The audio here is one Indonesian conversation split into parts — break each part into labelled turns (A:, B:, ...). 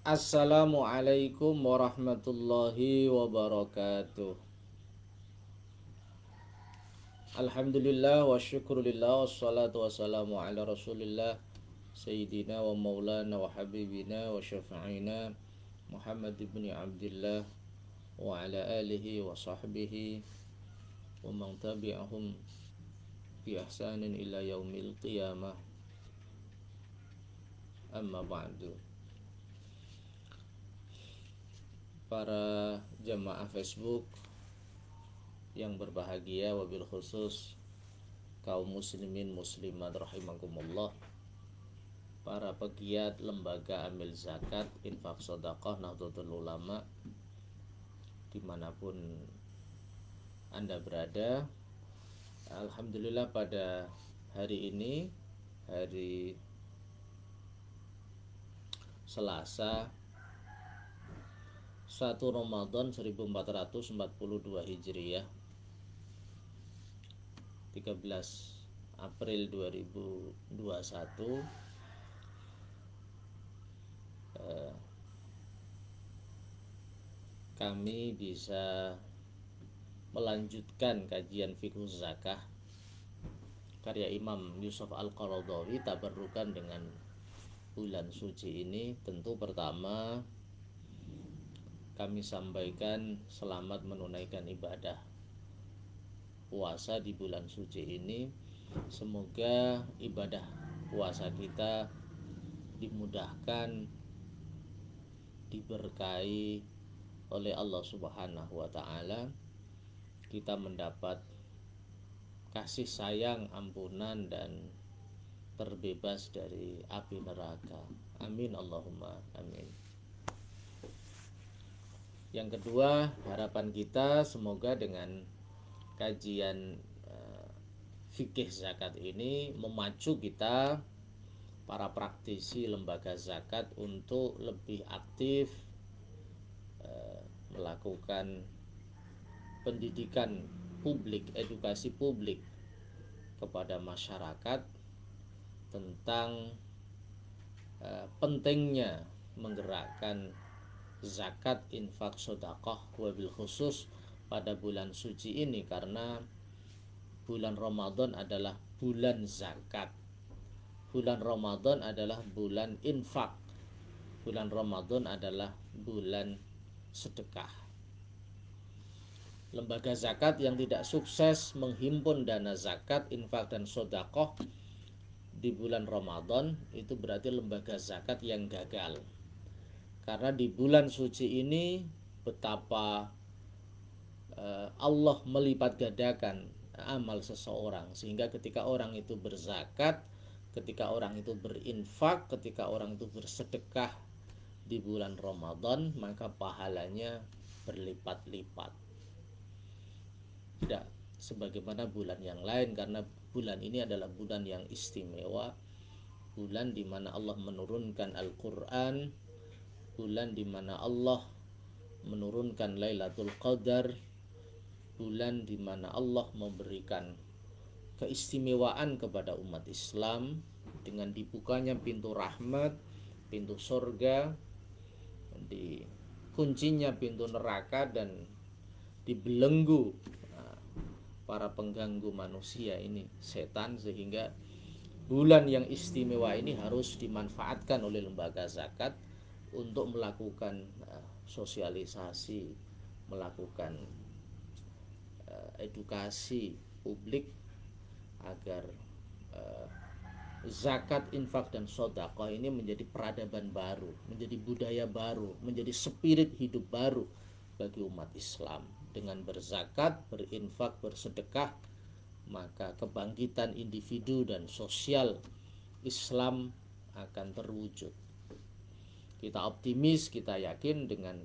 A: Assalamualaikum warahmatullahi wabarakatuh. Alhamdulillah wa syukurillah wassalatu wassalamu ala rasulillah Sayyidina wa maulana wa habibina wa syafa'ina Muhammad ibn Abdullah wa ala alihi wa sahbihi wa man tabi'ahum bi ihsanin ila yaumil qiyamah. Amma ba'du. Para jamaah Facebook yang berbahagia, wabil khusus kaum muslimin muslimat rahimakumullah, para pegiat lembaga amil zakat, infak sedekah, Nahdlatul Ulama dimanapun Anda berada. Alhamdulillah pada hari ini, hari Selasa 1 Ramadan 1442 Hijriah, 13 April 2021, kami bisa melanjutkan kajian fikih zakah karya Imam Yusuf Al-Qaradawi, tabarrukan dengan bulan suci ini. Tentu pertama kami sampaikan selamat menunaikan ibadah puasa di bulan suci ini. Semoga ibadah puasa kita dimudahkan, diberkahi oleh Allah Subhanahu wa taala. Kita mendapat kasih sayang, ampunan, dan terbebas dari api neraka. Amin Allahumma amin. Yang kedua, harapan kita semoga dengan kajian fikih zakat ini memacu kita, para praktisi lembaga zakat, untuk lebih aktif melakukan pendidikan publik, edukasi publik kepada masyarakat tentang pentingnya menggerakkan zakat, infak, sedekah, wabil khusus pada bulan suci ini, karena bulan Ramadan adalah bulan zakat, bulan Ramadan adalah bulan infak, bulan Ramadan adalah bulan sedekah. Lembaga zakat yang tidak sukses menghimpun dana zakat, infak, dan sedekah di bulan Ramadan, itu berarti lembaga zakat yang gagal. Karena di bulan suci ini betapa Allah melipat gandakan amal seseorang, sehingga ketika orang itu berzakat, ketika orang itu berinfak, ketika orang itu bersedekah di bulan Ramadan, maka pahalanya berlipat-lipat. Tidak sebagaimana bulan yang lain, karena bulan ini adalah bulan yang istimewa, bulan di mana Allah menurunkan Al-Quran, bulan di mana Allah menurunkan Lailatul Qadar, bulan di mana Allah memberikan keistimewaan kepada umat Islam dengan dibukanya pintu rahmat, pintu surga, dikuncinya pintu neraka, dan dibelenggu para pengganggu manusia ini, setan, sehingga bulan yang istimewa ini harus dimanfaatkan oleh lembaga zakat untuk melakukan sosialisasi, melakukan edukasi publik agar zakat, infak, dan sedekah ini menjadi peradaban baru, menjadi budaya baru, menjadi spirit hidup baru bagi umat Islam. Dengan berzakat, berinfak, bersedekah, maka kebangkitan individu dan sosial Islam akan terwujud. Kita optimis, kita yakin dengan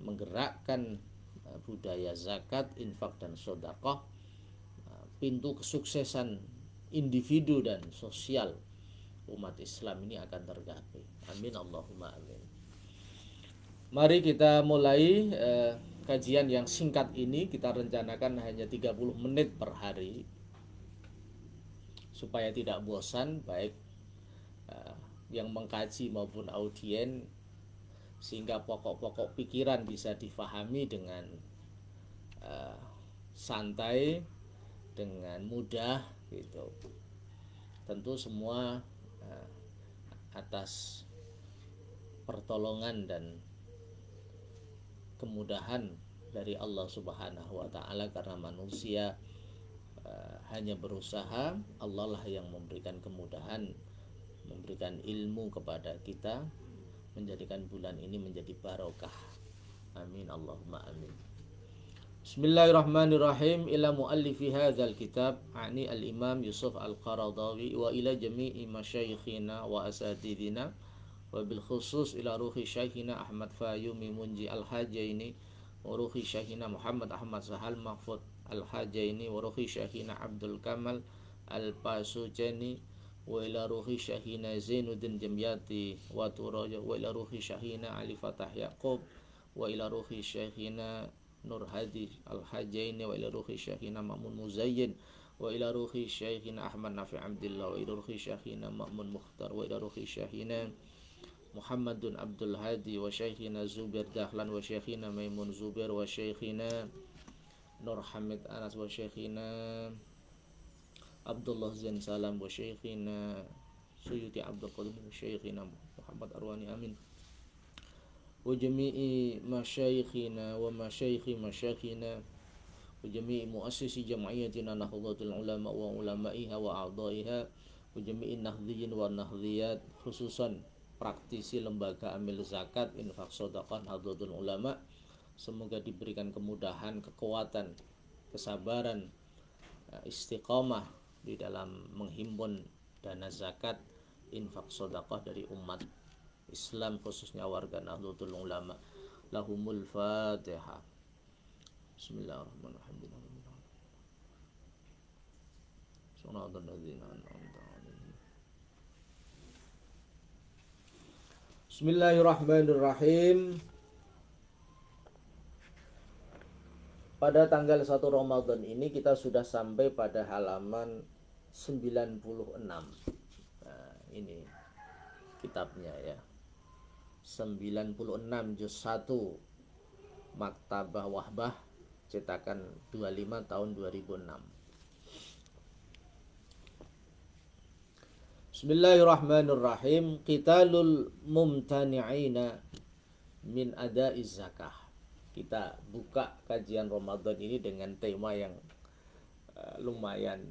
A: menggerakkan budaya zakat, infak, dan sedekah, pintu kesuksesan individu dan sosial umat Islam ini akan tergapai. Amin Allahumma amin. Mari kita mulai kajian yang singkat ini. Kita rencanakan hanya 30 menit per hari supaya tidak bosan, baik yang mengkaji maupun audien, sehingga pokok-pokok pikiran bisa difahami dengan santai, dengan mudah gitu. Tentu semua atas pertolongan dan kemudahan dari Allah Subhanahu wa taala, karena manusia hanya berusaha, Allah lah yang memberikan kemudahan, memberikan ilmu kepada kita, menjadikan bulan ini menjadi barokah. Amin Allahumma amin. Bismillahirrahmanirrahim. Ila muallifi hadzal kitab ani al-Imam Yusuf Al-Qaradawi wa ila jami'i masyayikhina wa asatidina wa bil khusus ila ruhi syekhina Ahmad Fayumi Munji Al-Hajaini wa ruhi syekhina Muhammad Ahmad Sahal Mahfud Al-Hajaini wa ruhi syekhina Abdul Kamal Al-Pasujani wa ila ruhi syekhina Zainuddin Jamyati wa Turaja wa ila ruhi syekhina Ali Fatah Yaqub wa ila ruhi syekhina Nur Hadi Al-Hajaini wa ila ruhi syekhina Ma'mun Muzayyin wa ila ruhi syekhina Ahmad Nafi Abdullah wa ila ruhi syekhina Ma'mun Mukhtar wa ila ruhi syekhina Muhammadun Abdul Hadi wa syekhina Zubair Dahlan wa syekhina Maimun Zubair wa syekhina Nur Hamid Anas wa syekhina Abdullah Zain Salam wa syekhina Suyuti Abdul Qadir wa syekhina Muhammad Arwani amin wa jami'i masyayikhina wa masyaikhi masyayikhina wa jami'i muassisi jam'iyatina Nahdlatul Ulama wa ulama'iha wa a'dha'iha wa jami'i nahdhiyin wa nahdhiyat, khususan praktisi lembaga amil zakat, infak, sedekah, Nahdlatul Ulama. Semoga diberikan kemudahan, kekuatan, kesabaran, istiqamah di dalam menghimpun dana zakat, infak, sedekah dari umat Islam, khususnya warga Nahdlatul Ulama. Lahumul Fatihah. Bismillahirrahmanirrahim. Bismillahirrahmanirrahim. Pada tanggal 1 Ramadan ini kita sudah sampai pada halaman 96. Nah, ini kitabnya ya. 96 juz 1 Maktabah Wahbah, cetakan 25 tahun 2006. Bismillahirrahmanirrahim. Qitalul mumtani'ina min ada'iz zakah. Kita buka kajian Ramadan ini dengan tema yang lumayan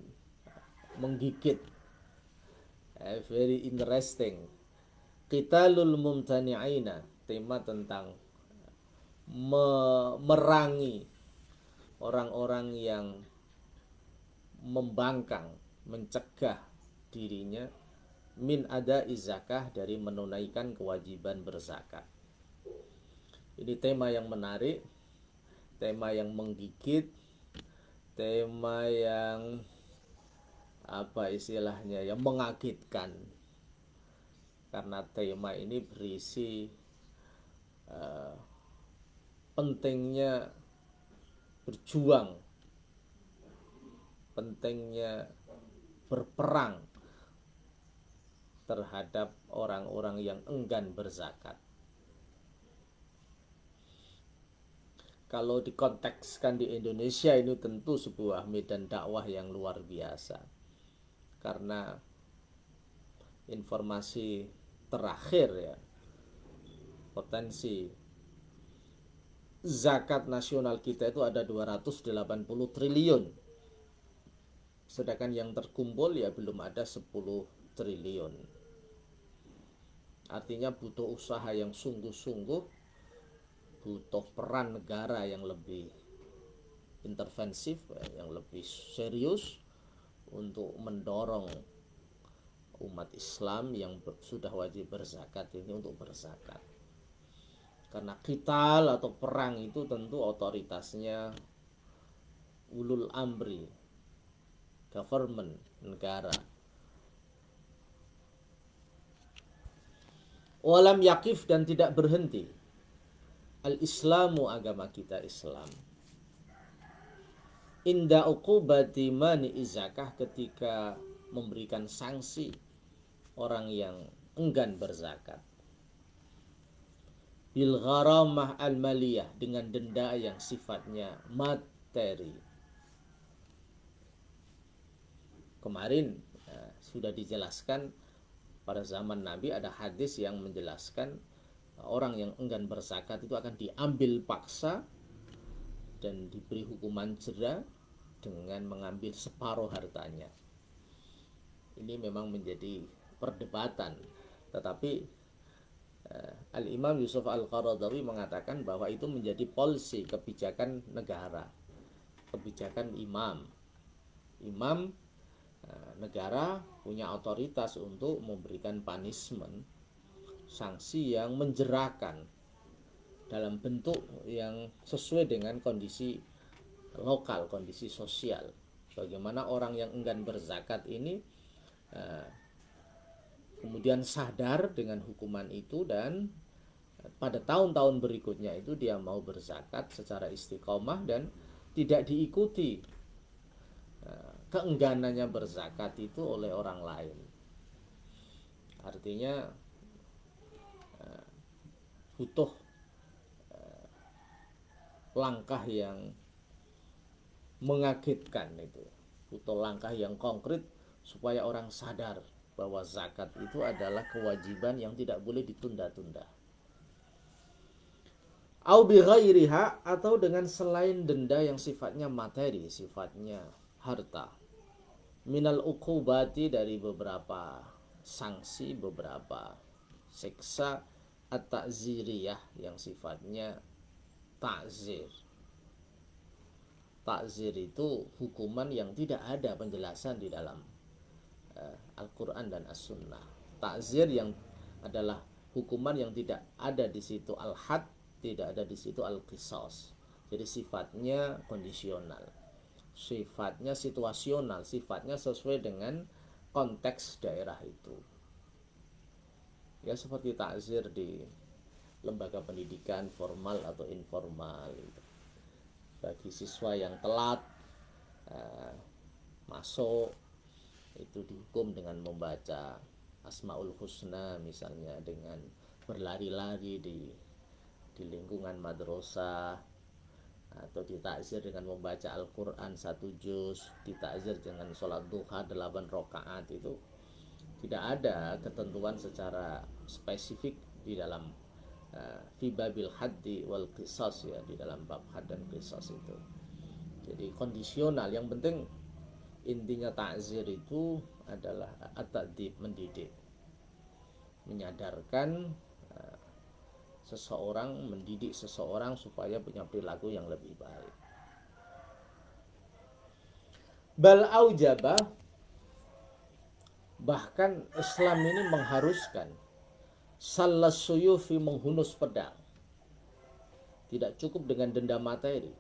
A: menggigit, very interesting. Qitalul mumtani'ina, tema tentang memerangi orang-orang yang membangkang, mencegah dirinya min ada'iz zakah, dari menunaikan kewajiban berzakat. Ini tema yang menarik, tema yang menggigit, tema yang apa istilahnya, yang mengagetkan. Karena tema ini berisi pentingnya berjuang, pentingnya berperang terhadap orang-orang yang enggan berzakat. Kalau dikontekskan di Indonesia, ini tentu sebuah medan dakwah yang luar biasa. Karena informasi terakhir ya, potensi zakat nasional kita itu ada 280 triliun. Sedangkan yang terkumpul ya belum ada 10 triliun. Artinya butuh usaha yang sungguh-sungguh, butuh peran negara yang lebih intervensif, yang lebih serius untuk mendorong umat Islam yang sudah wajib berzakat ini untuk berzakat. Karena qital atau perang itu tentu otoritasnya ulul amri, government, negara. Walam yakif, dan tidak berhenti. Al-Islamu, agama kita Islam, inda uqubati mani zakah, ketika memberikan sanksi orang yang enggan berzakat. Bil gharamah al-maliyah, dengan denda yang sifatnya materi. Kemarin sudah dijelaskan pada zaman Nabi ada hadis yang menjelaskan orang yang enggan berzakat itu akan diambil paksa dan diberi hukuman jera dengan mengambil separuh hartanya. Ini memang menjadi perdebatan, tetapi Al-Imam Yusuf Al-Qaradawi mengatakan bahwa itu menjadi polisi kebijakan negara, kebijakan imam. Negara punya otoritas untuk memberikan punishment, sanksi yang menjerakan dalam bentuk yang sesuai dengan kondisi lokal, kondisi sosial. Bagaimana orang yang enggan berzakat ini kemudian sadar dengan hukuman itu, dan pada tahun-tahun berikutnya itu dia mau berzakat secara istiqomah dan tidak diikuti keengganannya berzakat itu oleh orang lain. Artinya butuh langkah yang mengagetkan, itu butuh langkah yang konkret supaya orang sadar bahwa zakat itu adalah kewajiban yang tidak boleh ditunda-tunda. Au bi ghairiha, atau dengan selain denda yang sifatnya materi, sifatnya harta. Minal uqubati, dari beberapa sanksi, beberapa siksa, at-ta'ziriyah, yang sifatnya ta'zir. Ta'zir itu hukuman yang tidak ada penjelasan di dalam Al-Quran dan As-Sunnah. Ta'zir yang adalah hukuman yang tidak ada di situ al-had, tidak ada di situ al-qisas. Jadi sifatnya kondisional, sifatnya situasional, sifatnya sesuai dengan konteks daerah itu. Ya, seperti ta'zir di lembaga pendidikan formal atau informal. Bagi siswa yang telat masuk, itu dihukum dengan membaca Asmaul Husna, misalnya dengan berlari-lari di lingkungan madrasah, atau ditakzir dengan membaca Al-Quran 1 juz, ditakzir dengan sholat duha 8 rakaat. Itu tidak ada ketentuan secara spesifik di dalam fi babil haddi wal qisas, ya, di dalam bab had dan qisas itu. Jadi kondisional. Yang penting intinya takzir itu adalah at-ta'dib, mendidik, menyadarkan seseorang, mendidik seseorang supaya punya perilaku yang lebih baik. Bal aujaba, bahkan Islam ini mengharuskan salas suyufi, menghunus pedang. Tidak cukup dengan denda materi,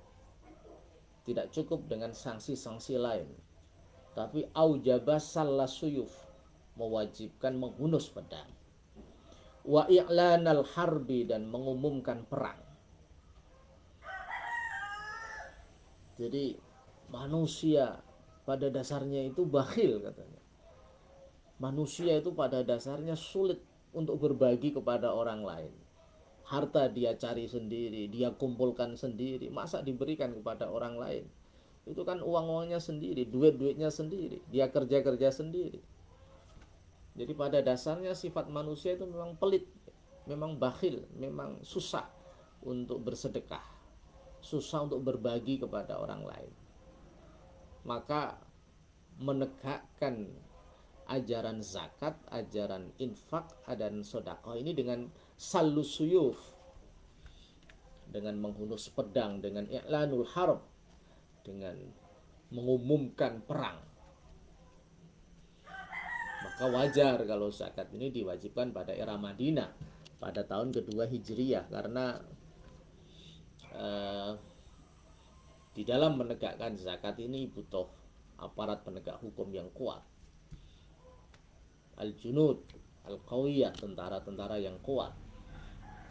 A: tidak cukup dengan sanksi-sanksi lain, tapi aujaba salas suyuf, mewajibkan menghunus pedang. Wa i'lanal harbi, dan mengumumkan perang. Jadi manusia pada dasarnya itu bakhil, katanya. Manusia itu pada dasarnya sulit untuk berbagi kepada orang lain. Harta dia cari sendiri, dia kumpulkan sendiri, masa diberikan kepada orang lain? Itu kan uang-uangnya sendiri, duit-duitnya sendiri, dia kerja-kerja sendiri. Jadi pada dasarnya sifat manusia itu memang pelit, memang bakhil, memang susah untuk bersedekah, susah untuk berbagi kepada orang lain. Maka menegakkan ajaran zakat, ajaran infak dan sedekah ini dengan salus suyuf, dengan menghunus pedang, dengan i'lanul harb, dengan mengumumkan perang. Maka wajar kalau zakat ini diwajibkan pada era Madinah pada tahun kedua Hijriyah, karena di dalam menegakkan zakat ini butuh aparat penegak hukum yang kuat, al-junud al-qawiyah, tentara-tentara yang kuat.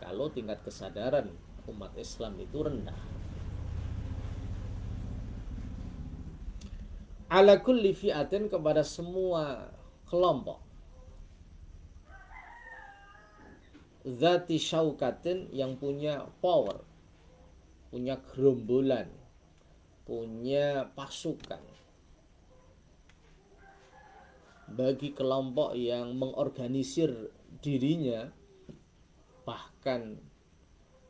A: Kalau tingkat kesadaran umat Islam itu rendah, ala kulli fi'atin, kepada semua kelompok, Zati syaukatin, yang punya power, punya gerombolan, punya pasukan. Bagi kelompok yang mengorganisir dirinya, bahkan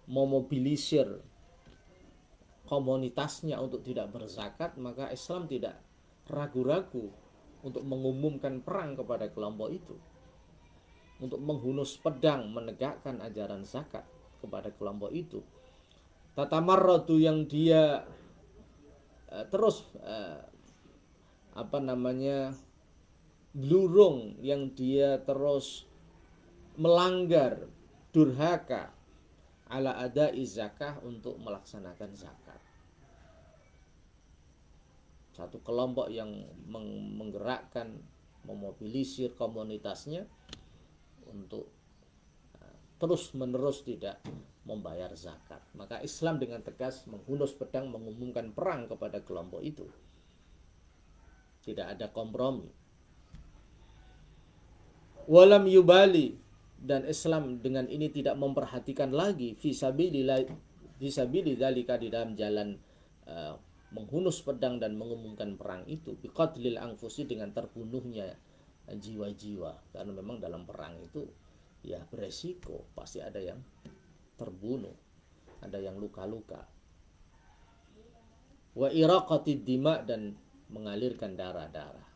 A: memobilisir komunitasnya untuk tidak berzakat, maka Islam tidak ragu-ragu untuk mengumumkan perang kepada kelompok itu, untuk menghunus pedang menegakkan ajaran zakat kepada kelompok itu. Tatamarradu, yang dia terus blurung, yang dia terus melanggar, durhaka ala adai zakah, untuk melaksanakan zakat. Satu kelompok yang menggerakkan, memobilisir komunitasnya untuk terus menerus tidak membayar zakat, maka Islam dengan tegas menghunus pedang mengumumkan perang kepada kelompok itu. Tidak ada kompromi. Walam yubali, dan Islam dengan ini tidak memperhatikan lagi fisabilillah di dalam jalan menghunus pedang dan mengumumkan perang itu, biqatlil anfusi, dengan terbunuhnya jiwa-jiwa. Karena memang dalam perang itu ya beresiko, pasti ada yang terbunuh, ada yang luka-luka. Wa iraqatid dima, dan mengalirkan darah-darah.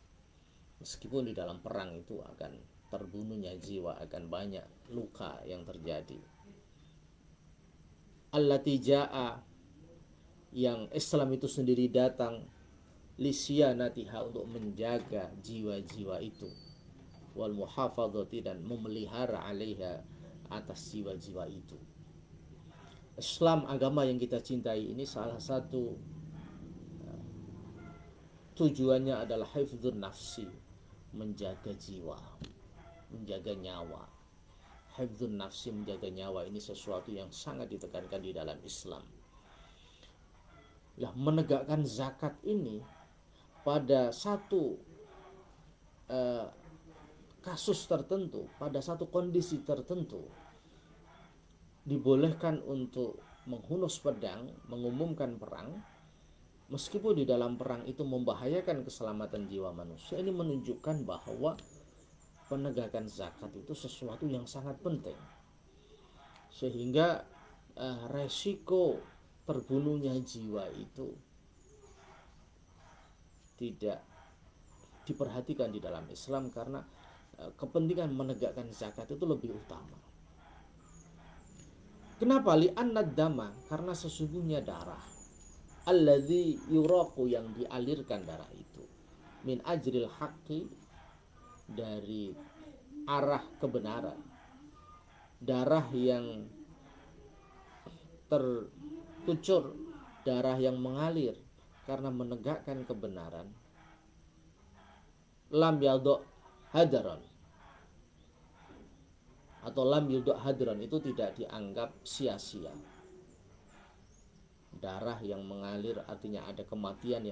A: Meskipun di dalam perang itu akan terbunuhnya jiwa, akan banyak luka yang terjadi. Allati ja'a, yang Islam itu sendiri datang, lisyanatiha, untuk menjaga jiwa-jiwa itu, wal muhafadzati, dan memelihara alaiha, atas jiwa-jiwa itu. Islam, agama yang kita cintai ini, salah satu tujuannya adalah hifdzun nafsi, menjaga jiwa, menjaga nyawa. Hifdzun nafsi, menjaga nyawa, ini sesuatu yang sangat ditekankan di dalam Islam. Lah, menegakkan zakat ini pada satu kasus tertentu, pada satu kondisi tertentu, dibolehkan untuk menghunus pedang, mengumumkan perang, meskipun di dalam perang itu membahayakan keselamatan jiwa manusia. Ini menunjukkan bahwa penegakan zakat itu sesuatu yang sangat penting, sehingga resiko terbunuhnya jiwa itu tidak diperhatikan di dalam Islam, karena kepentingan menegakkan zakat itu lebih utama. Kenapa? Li'annad dama, karena sesungguhnya darah, alladzi yuraqu, yang dialirkan darah itu, min ajril haqqi, dari arah kebenaran, darah yang terkucur, darah yang mengalir karena menegakkan kebenaran, lam yadok hadaron, atau lam yudok hadron, itu tidak dianggap sia-sia. Darah yang mengalir artinya ada kematian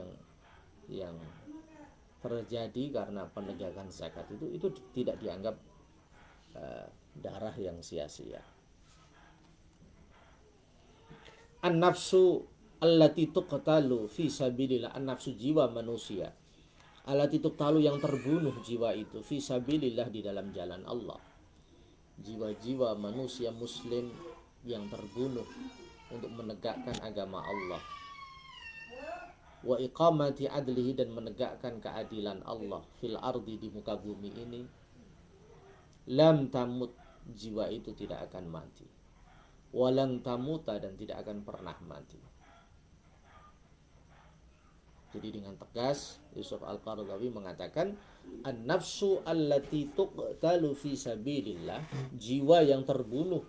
A: yang terjadi karena penegakan zakat itu tidak dianggap darah yang sia-sia. An-nafsu allati tuqtalu fi sabilillah, an-nafsu, jiwa manusia, allati tuqtalu, yang terbunuh jiwa itu, fi sabilillah, di dalam jalan Allah. Jiwa-jiwa manusia muslim yang terbunuh untuk menegakkan agama Allah, wa iqamati adlihi, dan menegakkan keadilan Allah fil ardi, di muka bumi ini, lam tamut, jiwa itu tidak akan mati, walan tamuta, dan tidak akan pernah mati. Jadi dengan tegas Yusuf Al-Qaradawi mengatakan, an-nafsu allati tuqtalu fi sabilillah, jiwa yang terbunuh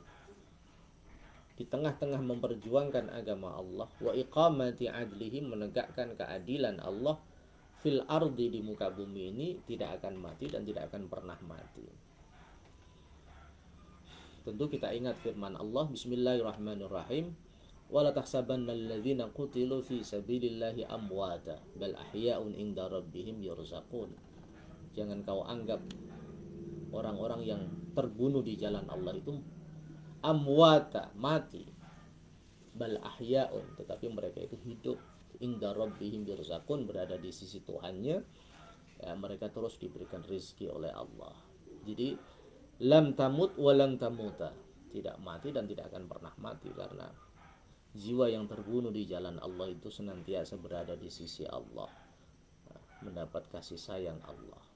A: di tengah-tengah memperjuangkan agama Allah, wa iqamati adlihi, menegakkan keadilan Allah, fil ardi, di muka bumi ini, tidak akan mati dan tidak akan pernah mati. Tentu kita ingat firman Allah, bismillahirrahmanirrahim, wala tahsabanna alladhina qutilu fi sabilillahi amwata bal ahya'un inda rabbihim yurzaqun. Jangan kau anggap orang-orang yang terbunuh di jalan Allah itu amwata, mati, bal ahya'un, tetapi mereka itu hidup, inda rabbihim yurzaqun, berada di sisi Tuhannya, ya, mereka terus diberikan rezeki oleh Allah. Jadi lam tamut walang tamuta, tidak mati dan tidak akan pernah mati, karena jiwa yang terbunuh di jalan Allah itu senantiasa berada di sisi Allah, mendapat kasih sayang Allah.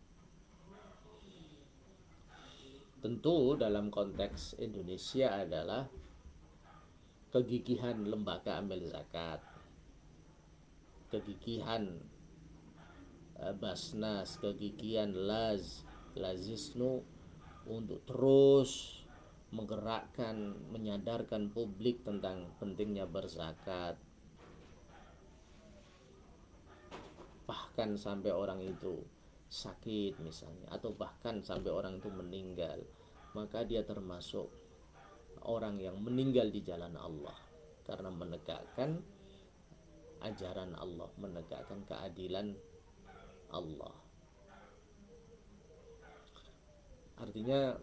A: Tentu dalam konteks Indonesia adalah kegigihan lembaga amil zakat, kegigihan Basnas, kegigihan Lazisnu untuk terus menggerakkan, menyadarkan publik tentang pentingnya berzakat, bahkan sampai orang itu sakit misalnya, atau bahkan sampai orang itu meninggal, maka dia termasuk orang yang meninggal di jalan Allah karena menegakkan ajaran Allah, menegakkan keadilan Allah. Artinya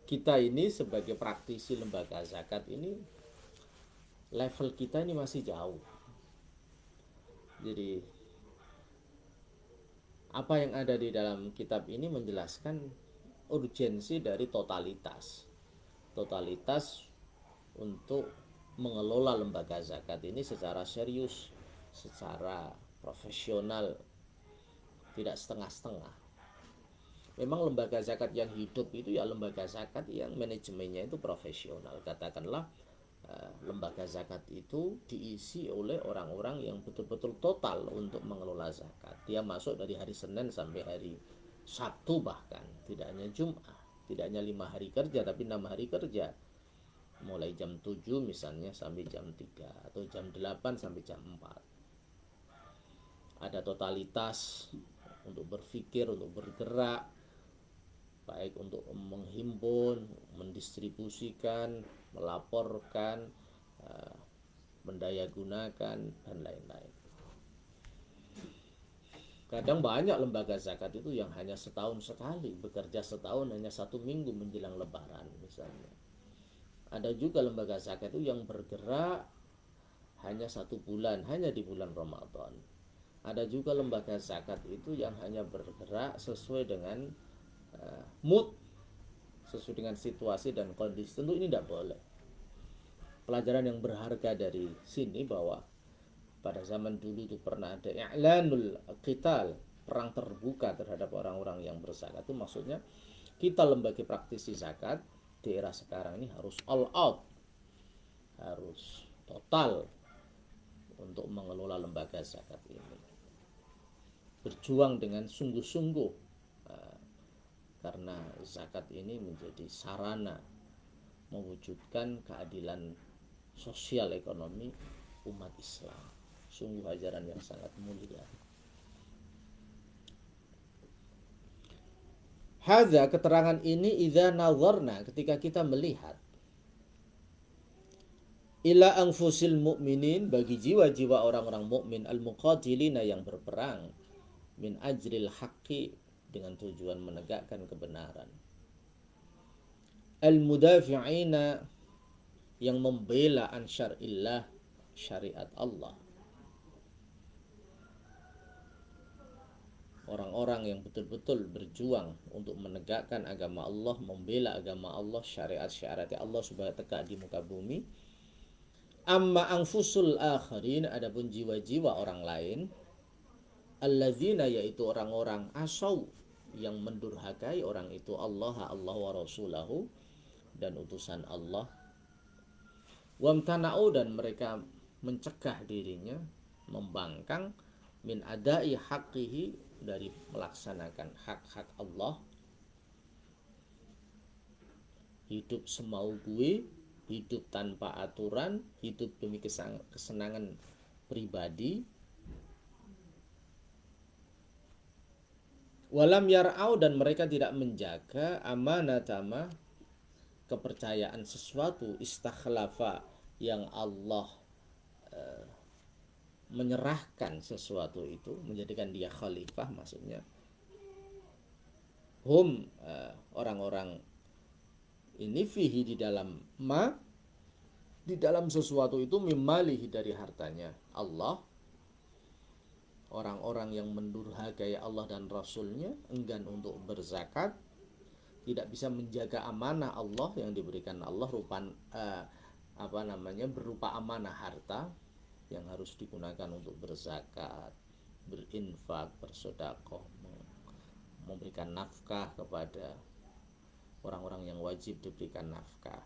A: kita ini sebagai praktisi lembaga zakat ini, level kita ini masih jauh. Jadi apa yang ada di dalam kitab ini menjelaskan urgensi dari totalitas untuk mengelola lembaga zakat ini secara serius, secara profesional, tidak setengah-setengah. Memang lembaga zakat yang hidup itu ya lembaga zakat yang manajemennya itu profesional. Katakanlah lembaga zakat itu diisi oleh orang-orang yang betul-betul total untuk mengelola zakat. Dia masuk dari hari Senin sampai hari Sabtu, bahkan tidak hanya Jumat, tidak hanya 5 hari kerja tapi 6 hari kerja, mulai jam 7 misalnya sampai jam 3, atau jam 8 sampai jam 4. Ada totalitas untuk berpikir, untuk bergerak, baik untuk menghimpun, mendistribusikan, melaporkan, mendayagunakan, dan lain-lain. Kadang banyak lembaga zakat itu yang hanya setahun sekali, bekerja setahun hanya 1 minggu menjelang lebaran misalnya. Ada juga lembaga zakat itu yang bergerak hanya 1 bulan, hanya di bulan Ramadan. Ada juga lembaga zakat itu yang hanya bergerak sesuai dengan mood, sesuai dengan situasi dan kondisi. Tentu ini tidak boleh. Pelajaran yang berharga dari sini bahwa pada zaman dulu itu pernah ada i'lanul qital, perang terbuka terhadap orang-orang yang berzakat. Itu maksudnya kita lembaga praktisi zakat di era sekarang ini harus all out, harus total untuk mengelola lembaga zakat ini, berjuang dengan sungguh-sungguh, karena zakat ini menjadi sarana mewujudkan keadilan sosial ekonomi umat Islam. Sungguh ajaran yang sangat mulia. Hadza, keterangan ini, idza nazarna, ketika kita melihat, ila anfusil mu'minin, bagi jiwa-jiwa orang-orang mukmin, al-muqatilina, yang berperang, min ajril haqqi, dengan tujuan menegakkan kebenaran, al-mudafi'ina, yang membela an syar'illah, syariat Allah, orang-orang yang betul-betul berjuang untuk menegakkan agama Allah, membela agama Allah, syariat-syariat Allah supaya tegak di muka bumi. Amma anfusul akharin, adapun jiwa-jiwa orang lain, alladzina, yaitu orang-orang asaw, yang mendurhakai orang itu Allah wa rasulahu, dan utusan Allah, wamtana'u, dan mereka mencegah dirinya, membangkang, min adai haqqihi, dari melaksanakan hak-hak Allah, hidup semau gue, hidup tanpa aturan, hidup demi kesenangan pribadi. Walam yar'au, dan mereka tidak menjaga amanatama, kepercayaan sesuatu, istakhlafa, yang Allah menyerahkan sesuatu itu, menjadikan dia khalifah, maksudnya orang-orang Ini fihi di dalam ma, di dalam sesuatu itu mimalihi dari hartanya Allah. Orang-orang yang mendurhakai Allah dan Rasulnya, enggan untuk berzakat, tidak bisa menjaga amanah Allah yang diberikan Allah berupa amanah harta yang harus digunakan untuk berzakat, berinfak, bersedekah, memberikan nafkah kepada orang-orang yang wajib diberikan nafkah.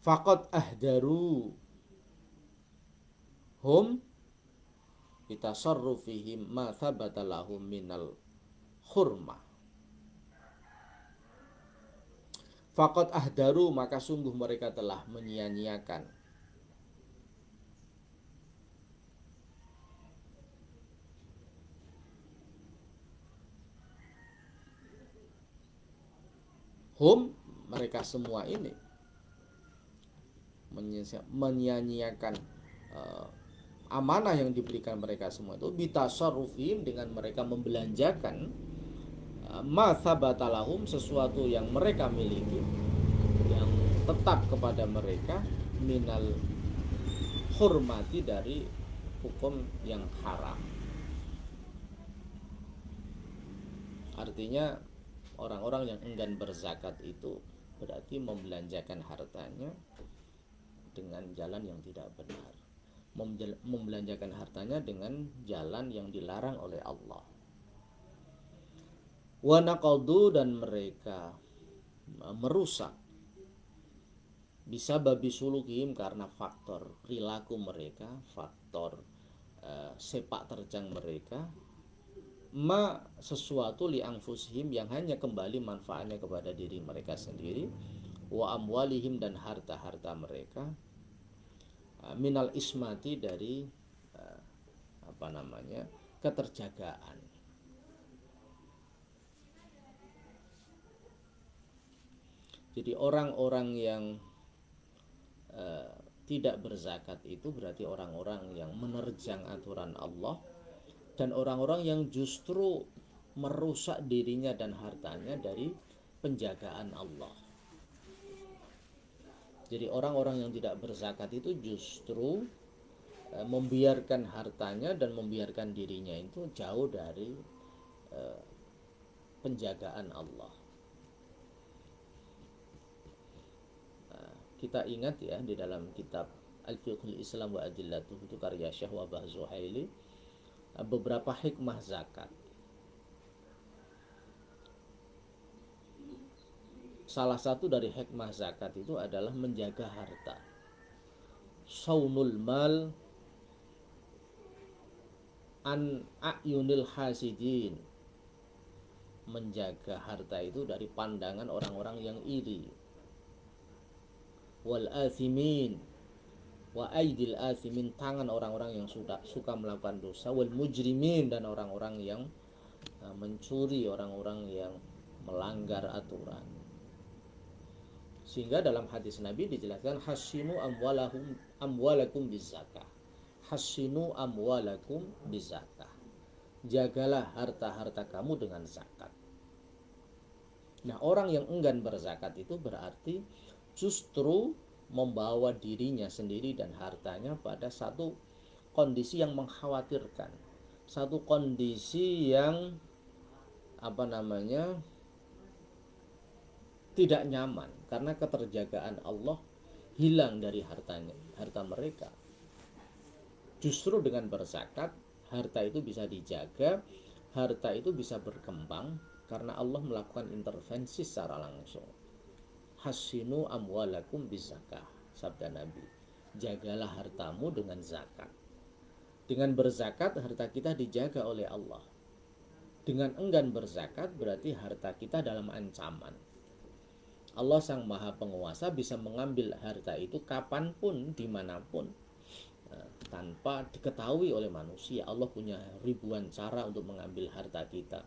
A: Faqad ahdaru hum bitasarrufihim ma thabata lahum minal khurmah. Faqad ahdaru, maka sungguh mereka telah menyia-nyiakan hum, mereka semua ini menyia-nyiakan amanah yang diberikan mereka semua itu bitasarrufihim, dengan mereka membelanjakan ma thabata lahum, sesuatu yang mereka miliki yang tetap kepada mereka, minal hurmati, dari hukum yang haram. Artinya orang-orang yang enggan berzakat itu berarti membelanjakan hartanya dengan jalan yang tidak benar, membelanjakan hartanya dengan jalan yang dilarang oleh Allah. Wa naqadu, dan mereka merusak, bisa babi sulukihim, karena faktor perilaku mereka, faktor sepak terjang mereka, ma, sesuatu li anfusihim, yang hanya kembali manfaatnya kepada diri mereka sendiri, wa amwalihim, dan harta-harta mereka, minal ismati, dari keterjagaan. Jadi orang-orang yang tidak berzakat itu berarti orang-orang yang menerjang aturan Allah, dan orang-orang yang justru merusak dirinya dan hartanya dari penjagaan Allah. Jadi orang-orang yang tidak berzakat itu justru membiarkan hartanya dan membiarkan dirinya itu jauh dari penjagaan Allah. Kita ingat ya, di dalam kitab Al-Fiqhul Islam wa Adillatuh, itu karya Syekh Wabah Zuhaili, beberapa hikmah zakat. Salah satu dari hikmah zakat itu adalah menjaga harta. Saunul mal an a'yunil hasidin, menjaga harta itu dari pandangan orang-orang yang iri. Wal athimin, wa aidil athimin, tangan orang-orang yang suka melakukan dosa. Wal mujrimin, dan orang-orang yang mencuri, orang-orang yang melanggar aturan. Sehingga dalam hadis Nabi dijelaskan, hasinu amwalakum bizakah. Hasinu amwalakum bizakah, jagalah harta-harta kamu dengan zakat. Nah, orang yang enggan berzakat itu berarti justru membawa dirinya sendiri dan hartanya pada satu kondisi yang mengkhawatirkan, satu kondisi yang tidak nyaman, karena keterjagaan Allah hilang dari harta mereka. Justru dengan berzakat, harta itu bisa dijaga, harta itu bisa berkembang, karena Allah melakukan intervensi secara langsung. Hasinu amwalakum bizakah, sabda Nabi, jagalah hartamu dengan zakat. Dengan berzakat, harta kita dijaga oleh Allah. Dengan enggan berzakat, berarti harta kita dalam ancaman. Allah Sang Maha Penguasa bisa mengambil harta itu kapanpun, dimanapun, tanpa diketahui oleh manusia. Allah punya ribuan cara untuk mengambil harta kita,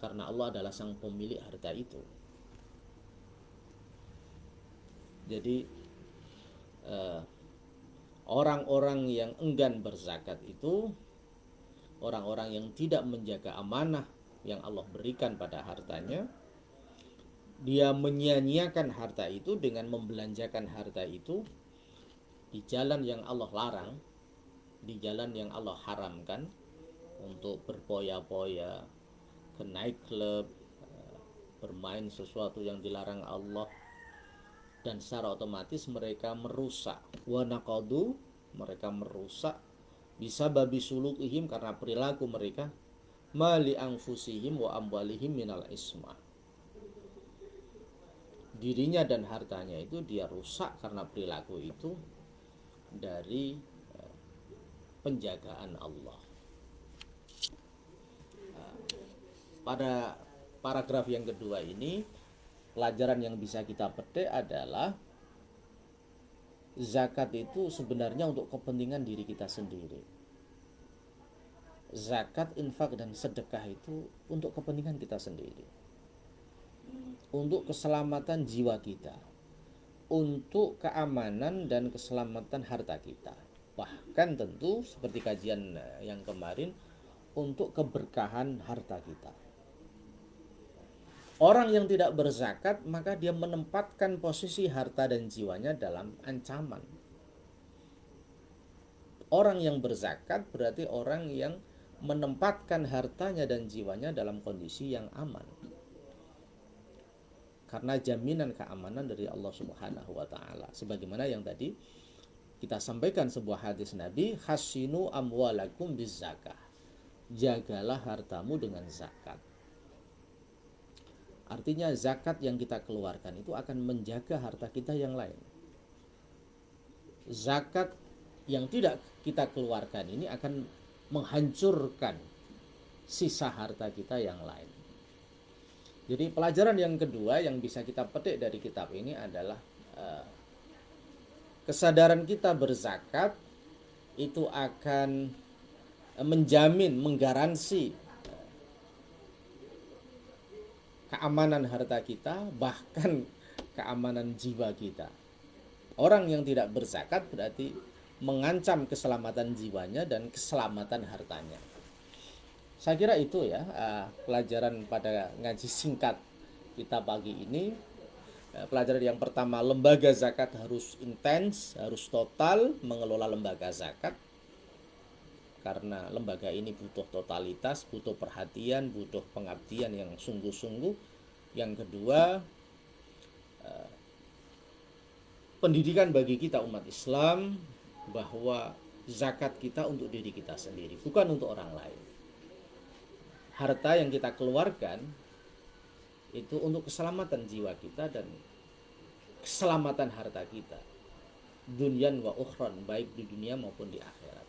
A: karena Allah adalah sang pemilik harta itu. Jadi orang-orang yang enggan berzakat itu orang-orang yang tidak menjaga amanah yang Allah berikan pada hartanya, dia menyia-nyiakan harta itu dengan membelanjakan harta itu di jalan yang Allah larang, di jalan yang Allah haramkan, untuk berpoya-poya, ke night club, bermain sesuatu yang dilarang Allah, dan secara otomatis mereka merusak wanaqadu, mereka merusak bisa babi sulukihim, karena perilaku mereka, mali anfusihim wa amwalihim minal isma, dirinya dan hartanya itu dia rusak karena perilaku itu dari penjagaan Allah. Pada paragraf yang kedua ini, pelajaran yang bisa kita petik adalah zakat itu sebenarnya untuk kepentingan diri kita sendiri. Zakat, infak, dan sedekah itu untuk kepentingan kita sendiri, untuk keselamatan jiwa kita, untuk keamanan dan keselamatan harta kita, bahkan tentu seperti kajian yang kemarin, untuk keberkahan harta kita. Orang yang tidak berzakat, maka dia menempatkan posisi harta dan jiwanya dalam ancaman. Orang yang berzakat berarti orang yang menempatkan hartanya dan jiwanya dalam kondisi yang aman, karena jaminan keamanan dari Allah Subhanahu wa taala. Sebagaimana yang tadi kita sampaikan sebuah hadis Nabi, hasinu amwalakum bizzakah, jagalah hartamu dengan zakat. Artinya zakat yang kita keluarkan itu akan menjaga harta kita yang lain. Zakat yang tidak kita keluarkan ini akan menghancurkan sisa harta kita yang lain. Jadi pelajaran yang kedua yang bisa kita petik dari kitab ini adalah kesadaran kita berzakat itu akan menjamin, menggaransi keamanan harta kita, bahkan keamanan jiwa kita. Orang yang tidak berzakat berarti mengancam keselamatan jiwanya dan keselamatan hartanya. Saya kira itu ya pelajaran pada ngaji singkat kita pagi ini. Pelajaran yang pertama, lembaga zakat harus intens, harus total mengelola lembaga zakat, karena lembaga ini butuh totalitas, butuh perhatian, butuh pengabdian yang sungguh-sungguh. Yang kedua, pendidikan bagi kita umat Islam bahwa zakat kita untuk diri kita sendiri, bukan untuk orang lain. Harta yang kita keluarkan itu untuk keselamatan jiwa kita dan keselamatan harta kita, dunyan wa ukhran, baik di dunia maupun di akhirat.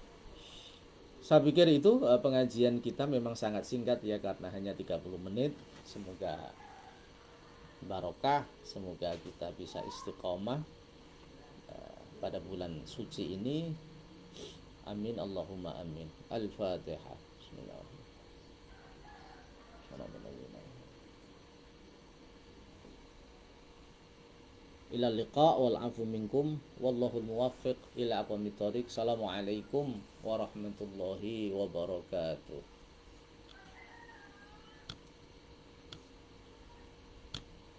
A: Saya pikir itu pengajian kita memang sangat singkat ya, karena hanya 30 menit. Semoga barokah, semoga kita bisa istiqomah pada bulan suci ini. Amin Allahumma amin. Al-Fatihah. Bismillahirrahmanirrahim. Ila liqa wal afu minkum wallahul muwaffiq ila aqwamit thoriq. Assalamualaikum warahmatullahi wabarakatuh.